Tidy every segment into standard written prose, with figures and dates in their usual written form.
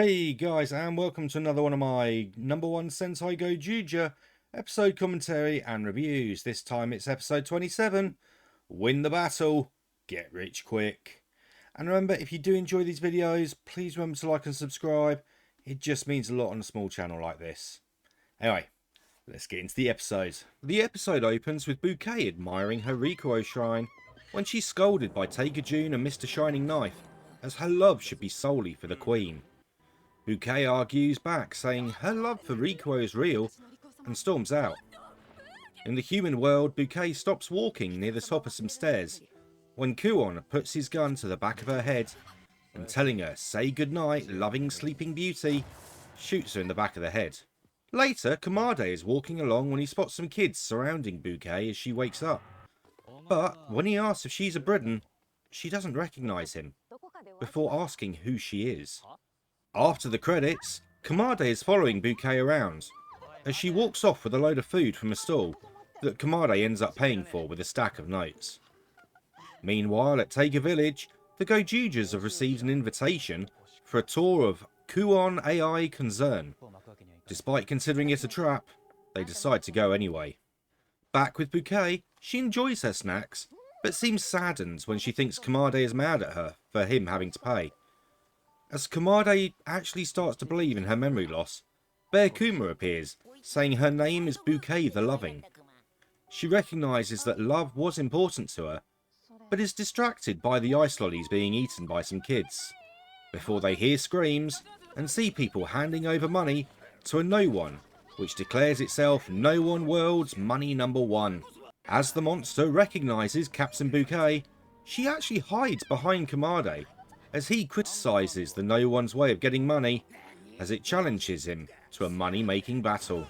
Hey guys, and welcome to another one of my No.1 Sentai Gozyuger episode commentary and reviews. This time it's episode 27, Win the Battle, Get Rich Quick. And remember, if you do enjoy these videos, please remember to like and subscribe. It just means a lot on a small channel like this. Anyway, let's get into the episode. The episode opens with Bouquet admiring her Rikuo shrine when she's scolded by Taika-jun and Mr. Shining Knife, as her love should be solely for the Queen. Bouquet argues back, saying her love for Rikuo is real, and storms out. In the human world, Bouquet stops walking near the top of some stairs when Kuon puts his gun to the back of her head and, telling her say goodnight, loving sleeping beauty, shoots her in the back of the head. Later, Kamade is walking along when he spots some kids surrounding Bouquet as she wakes up. But when he asks if she's a Briton, she doesn't recognise him, before asking who she is. After the credits, Kamade is following Bouquet around, as she walks off with a load of food from a stall that Kamade ends up paying for with a stack of notes. Meanwhile, at Taika Village, the Gozyugers have received an invitation for a tour of Kuon AI concern. Despite considering it a trap, they decide to go anyway. Back with Bouquet, she enjoys her snacks, but seems saddened when she thinks Kamade is mad at her for him having to pay. As Kamade actually starts to believe in her memory loss, Bear-kuma appears, saying her name is Bouquet the Loving. She recognises that love was important to her, but is distracted by the ice lollies being eaten by some kids, before they hear screams and see people handing over money to a No.1, which declares itself No.1 World's Money #1. As the monster recognises Captain Bouquet, she actually hides behind Kamade, as he criticises the No.1's way of getting money, as it challenges him to a money-making battle.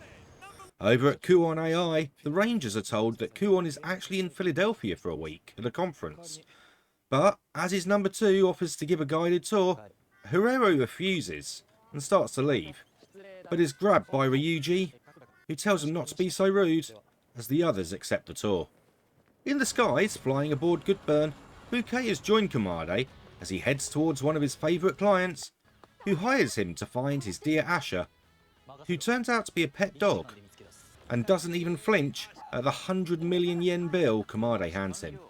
Over at Kuon AI, the Rangers are told that Kuon is actually in Philadelphia for a week at a conference. But as his number 2 offers to give a guided tour, Herrero refuses and starts to leave, but is grabbed by Ryuji, who tells him not to be so rude, as the others accept the tour. In the skies, flying aboard Goodburn, Bouquet has joined Kamade as he heads towards one of his favourite clients, who hires him to find his dear Asher, who turns out to be a pet dog, and doesn't even flinch at the 100 million yen bill Kamade hands him.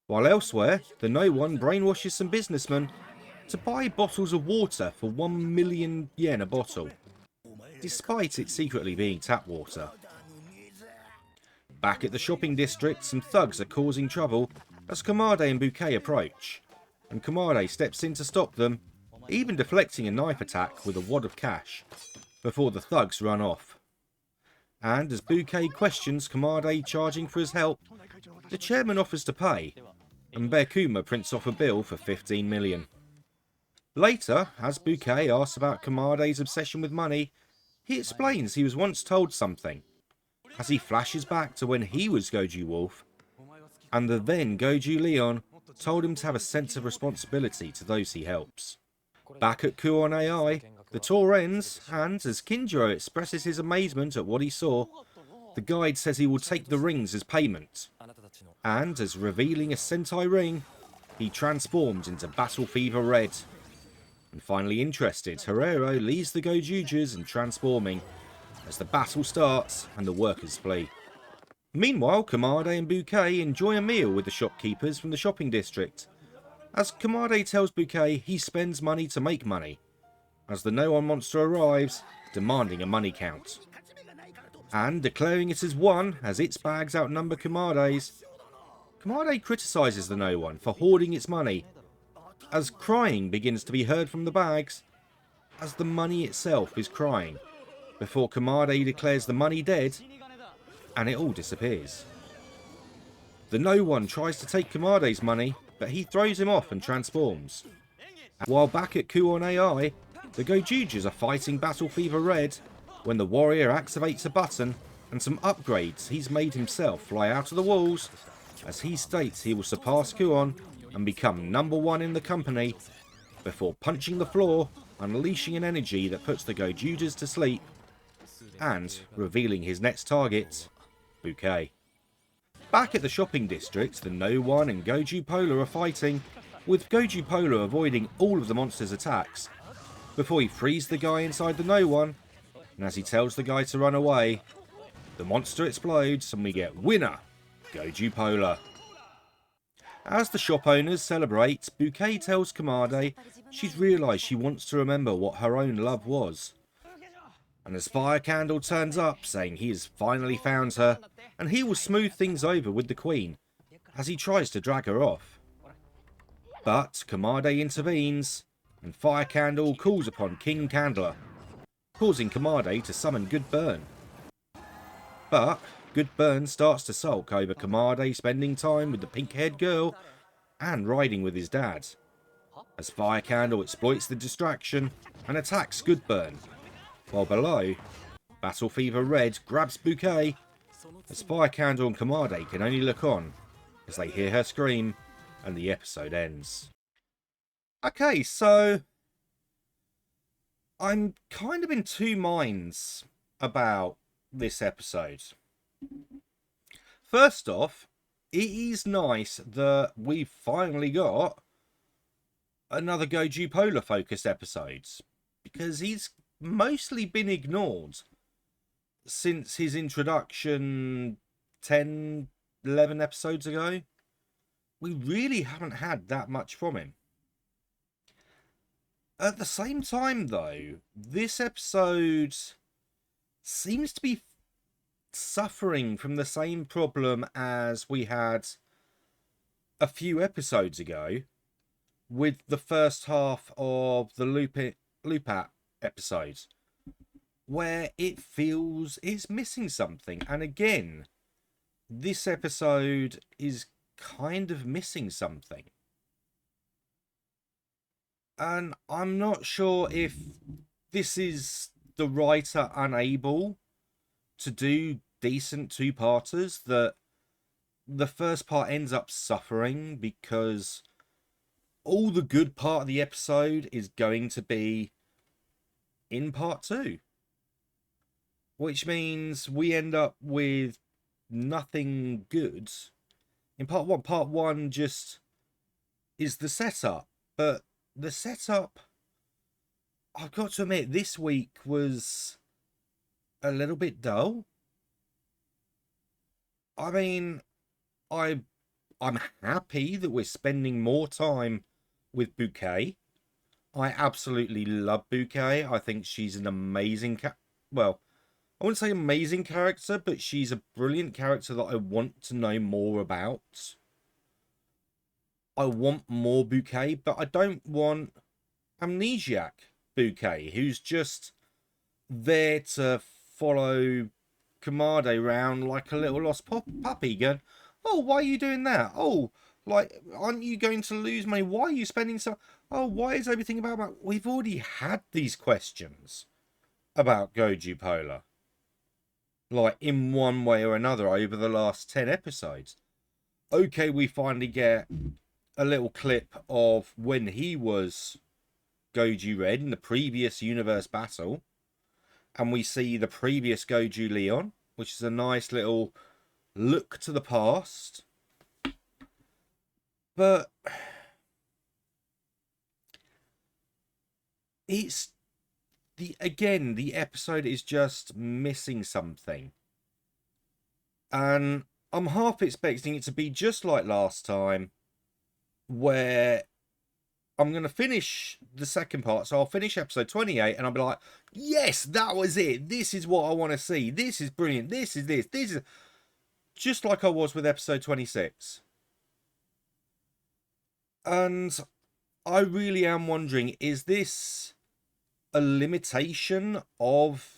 While elsewhere, the No.1 brainwashes some businessmen to buy bottles of water for 1 million yen a bottle, despite it secretly being tap water. Back at the shopping district, some thugs are causing trouble as Kamade and Bouquet approach, and Kamade steps in to stop them, even deflecting a knife attack with a wad of cash, before the thugs run off. And as Bouquet questions Kamade charging for his help, the chairman offers to pay, and Bear-kuma prints off a bill for 15 million. Later, as Bouquet asks about Kamade's obsession with money, he explains he was once told something, as he flashes back to when he was Goju Wolf, and the then Goju Leon told him to have a sense of responsibility to those he helps. Back at Kuon AI, the tour ends, and as Kinjiro expresses his amazement at what he saw, the guide says he will take the rings as payment, and as revealing a Sentai ring, he transforms into Battle Fever Red. And finally interested, Herrero leads the Gozyugers in transforming, as the battle starts and the workers flee. Meanwhile, Kamade and Bouquet enjoy a meal with the shopkeepers from the shopping district, as Kamade tells Bouquet he spends money to make money, as the No.1 monster arrives, demanding a money count, and declaring it as 1 as its bags outnumber Kamade's. Kamade criticises the No.1 for hoarding its money, as crying begins to be heard from the bags, as the money itself is crying, before Kamade declares the money dead, and it all disappears. The No.1 tries to take Kamade's money, but he throws him off and transforms. While back at Kuon AI, the Gozyugers are fighting Battle Fever Red when the warrior activates a button and some upgrades he's made himself fly out of the walls, as he states he will surpass Kuon and become #1 in the company, before punching the floor, unleashing an energy that puts the Gozyugers to sleep, and revealing his next target, Bouquet. Back at the shopping district, the No.1 and Goju Polar are fighting, with Goju Polar avoiding all of the monster's attacks, before he frees the guy inside the No.1, and as he tells the guy to run away, the monster explodes and we get winner, Goju Polar. As the shop owners celebrate, Bouquet tells Kamade she's realised she wants to remember what her own love was. And as Fire Candle turns up saying he has finally found her, and he will smooth things over with the Queen as he tries to drag her off. But Kamade intervenes, and Fire Candle calls upon King Candler, causing Kamade to summon Good Burn. But Good Burn starts to sulk over Kamade spending time with the pink-haired girl and riding with his dad, as Fire Candle exploits the distraction and attacks Good Burn, while below, Battle Fever Red grabs Bouquet, as Fire Candle and Kamade can only look on as they hear her scream and the episode ends. Okay, so I'm kind of in two minds about this episode. First off, it is nice that we've finally got another Goju Polar focused episode, because he's mostly been ignored since his introduction 10, 11 episodes ago. We really haven't had that much from him. At the same time, though, this episode seems to be suffering from the same problem as we had a few episodes ago with the first half of the Loopat episode, where it feels it's missing something. And again, this episode is kind of missing something. And I'm not sure if this is the writer unable to do decent two-parters, that the first part ends up suffering because all the good part of the episode is going to be in part 2. Which means we end up with nothing good in part 1. Part 1 just is the setup. But the setup, I've got to admit, this week was a little bit dull. I mean, I'm happy that we're spending more time with Bouquet. I absolutely love Bouquet. I think she's an amazing well, I wouldn't say amazing character, but she's a brilliant character that I want to know more about. I want more Bouquet, but I don't want amnesiac Bouquet, who's just there to follow Kamade around like a little lost puppy going, oh, why are you doing that? Oh, like, aren't you going to lose money? Why are you spending so... Oh, why is everything about... We've already had these questions about Goju Polar, like, in one way or another over the last 10 episodes. Okay, we finally get a little clip of when he was Goju Red in the previous universe battle, and we see the previous Goju Leon, which is a nice little look to the past. But it's the episode is just missing something. And I'm half expecting it to be just like last time, where I'm going to finish the second part. So I'll finish episode 28 and I'll be like, yes, that was it. This is what I want to see. This is brilliant. This is just like I was with episode 26. And I really am wondering, is this a limitation of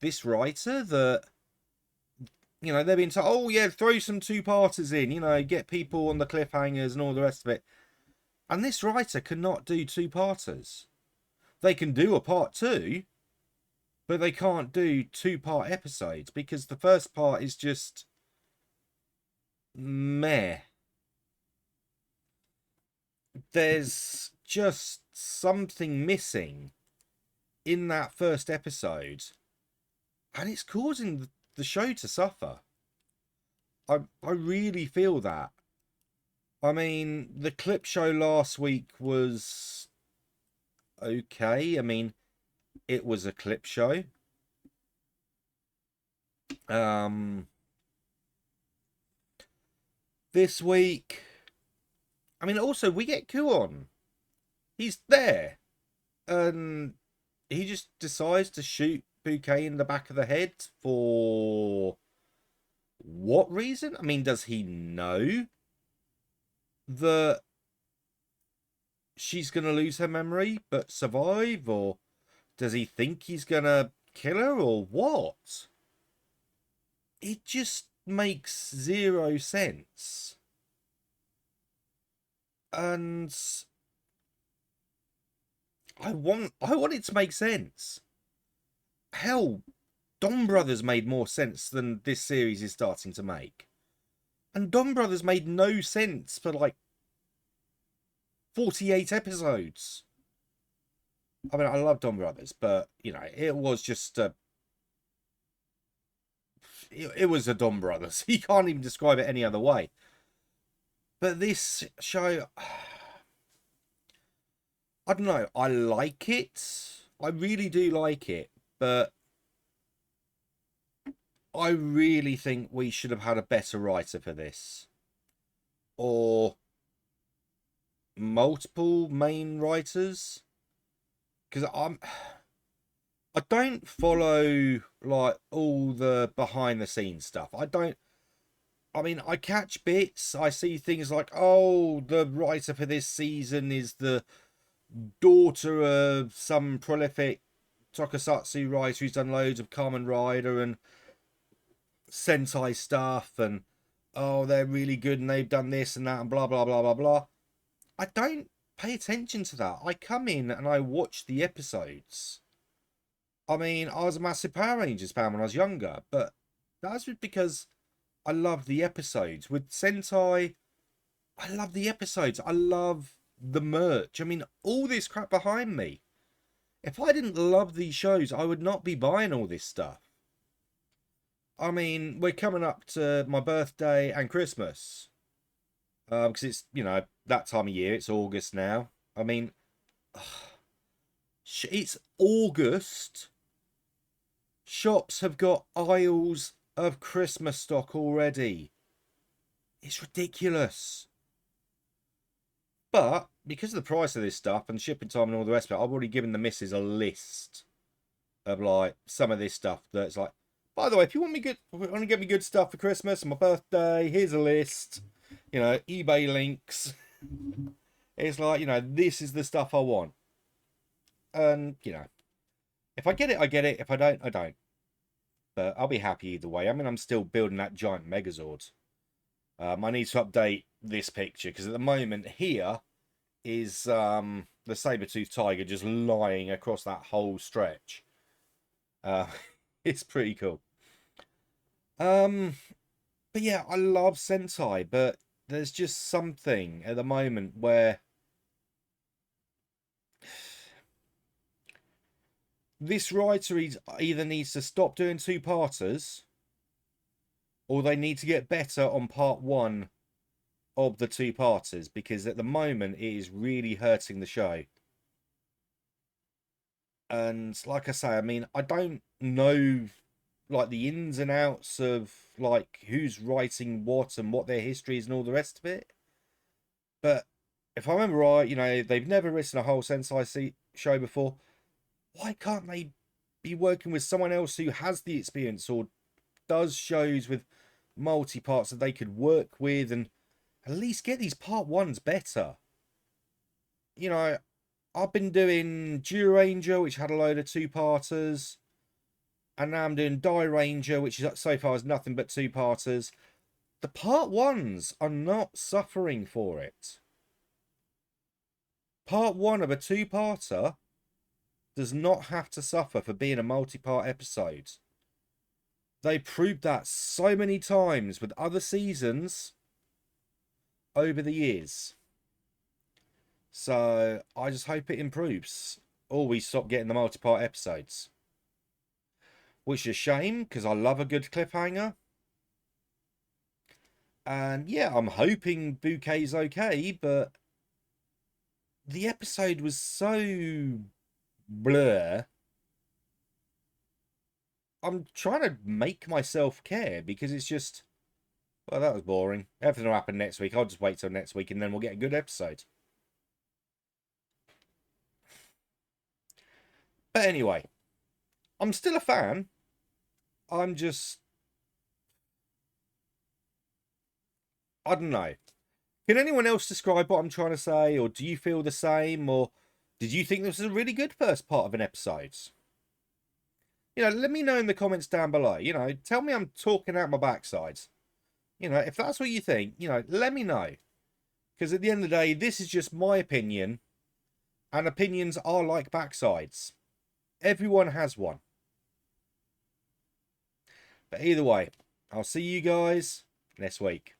this writer that, you know, they've been told, oh yeah, throw some two-parters in, you know, get people on the cliffhangers and all the rest of it. And this writer cannot do two-parters. They can do a part 2, but they can't do two-part episodes because the first part is just meh. There's just something missing in that first episode, and it's causing the show to suffer. I really feel that. I mean, the clip show last week was okay. I mean, it was a clip show. This week, I mean, also we get Kuon. He's there, and he just decides to shoot Bouquet in the back of the head for what reason? I mean, does he know that she's gonna lose her memory but survive, or does he think he's gonna kill her, or what? It just makes zero sense. And I want it to make sense. Hell, Don Brothers made more sense than this series is starting to make. And Don Brothers made no sense for like 48 episodes. I mean, I love Don Brothers, but you know, it was just it was a Don Brothers. You can't even describe it any other way. But this show, I don't know. I like it. I really do like it, but I really think we should have had a better writer for this, or multiple main writers, because I don't follow like all the behind the scenes stuff. I mean, I catch bits. I see things like, oh, the writer for this season is the daughter of some prolific tokusatsu writer who's done loads of Kamen Rider and Sentai stuff, and oh, they're really good and they've done this and that and blah blah blah blah blah. I don't pay attention to that. I come in and I watch the episodes. I mean, I was a massive Power Rangers fan when I was younger, but that's because I love the episodes. With Sentai, I love the episodes. I love the merch. I mean, all this crap behind me. If I didn't love these shows, I would not be buying all this stuff. I mean, we're coming up to my birthday and Christmas. Because it's, you know, that time of year. It's August now. I mean, it's August. Shops have got aisles of Christmas stock already. It's ridiculous. But because of the price of this stuff and shipping time and all the rest of it, I've already given the missus a list of like some of this stuff that's like, by the way, if you want to get me good stuff for Christmas and my birthday, here's a list. You know, eBay links. It's like, you know, this is the stuff I want. And, you know, if I get it, I get it. If I don't, I don't. But I'll be happy either way. I mean, I'm still building that giant Megazord. I need to update this picture because at the moment here is the saber-toothed tiger just lying across that whole stretch. It's pretty cool. But yeah, I love Sentai, but there's just something at the moment where this writer either needs to stop doing two-parters, or they need to get better on part one of the two-parters, because at the moment it is really hurting the show. And like I say, I mean, I don't know like the ins and outs of like who's writing what and what their history is and all the rest of it. But if I remember right, you know, they've never written a whole Sentai show before. Why can't they be working with someone else who has the experience or does shows with multi-parts that they could work with and at least get these part ones better? You know, I've been doing Dew Ranger, which had a load of two-parters, and now I'm doing Die Ranger, which is so far is nothing but two-parters. The part ones are not suffering for it. Part one of a two-parter does not have to suffer for being a multi-part episode. They proved that so many times with other seasons over the years. So I just hope it improves, or we stop getting the multi-part episodes. Which is a shame, because I love a good cliffhanger. And yeah, I'm hoping Bouquet's okay, but the episode was so blur. I'm trying to make myself care because it's just, well, that was boring. Everything will happen next week. I'll just wait till next week and then we'll get a good episode. But anyway, I'm still a fan. I'm just, I don't know. Can anyone else describe what I'm trying to say? Or do you feel the same? Or did you think this was a really good first part of an episode? Let me know in the comments down below. Tell me I'm talking out my backside. If that's what you think, let me know. Because at the end of the day, this is just my opinion. And opinions are like backsides. Everyone has one. But either way, I'll see you guys next week.